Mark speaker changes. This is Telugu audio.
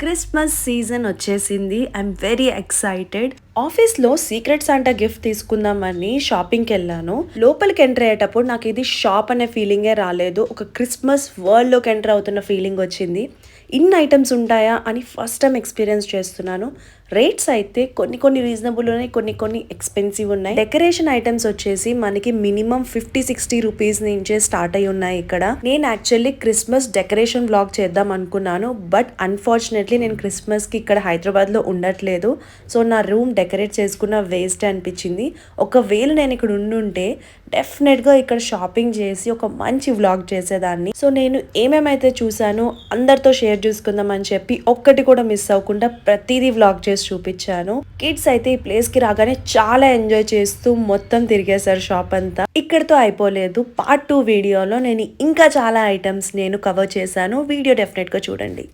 Speaker 1: క్రిస్మస్ సీజన్ వచ్చేసింది. I'm very excited. ఆఫీస్లో సీక్రెట్ సాంటా గిఫ్ట్ తీసుకుందామని షాపింగ్కి వెళ్ళాను. లోపలికి ఎంటర్ అయ్యేటప్పుడు నాకు ఇది షాప్ అనే ఫీలింగే రాలేదు. ఒక క్రిస్మస్ వరల్డ్లోకి ఎంటర్ అవుతున్న ఫీలింగ్ వచ్చింది. ఇన్ని ఐటమ్స్ ఉంటాయా అని ఫస్ట్ టైం ఎక్స్పీరియన్స్ చేస్తున్నాను. రేట్స్ అయితే కొన్ని రీజనబుల్ ఉన్నాయి, కొన్ని ఎక్స్పెన్సివ్ ఉన్నాయి. డెకరేషన్ ఐటమ్స్ వచ్చేసి మనకి మినిమం 50-60 రూపీస్ నుంచే స్టార్ట్ అయి ఉన్నాయి ఇక్కడ. నేను యాక్చువల్లీ క్రిస్మస్ డెకరేషన్ బ్లాగ్ చేద్దాం అనుకున్నాను. బట్ అన్ఫార్చునేట్లీ నేను క్రిస్మస్ కి ఇక్కడ హైదరాబాద్ లో ఉండట్లేదు. సో నా రూమ్ డెకరేట్ చేసుకున్న వేస్ట్ అనిపించింది. ఒకవేళ నేను ఇక్కడ ఉండుంటే డెఫినెట్ గా ఇక్కడ షాపింగ్ చేసి ఒక మంచి వ్లాగ్ చేసేదాన్ని. సో నేను ఏమేమైతే చూసానో అందరితో షేర్ చేసుకుందాం అని చెప్పి ఒక్కటి కూడా మిస్ అవ్వకుండా ప్రతిదీ వ్లాగ్ చేసి చూపించాను. కిడ్స్ అయితే ఈ ప్లేస్ కి రాగానే చాలా ఎంజాయ్ చేస్తూ మొత్తం తిరిగేశారు షాప్ అంతా. ఇక్కడతో అయిపోలేదు. పార్ట్ 2 వీడియోలో నేను ఇంకా చాలా ఐటమ్స్ నేను కవర్ చేశాను. వీడియో డెఫినెట్ గా చూడండి.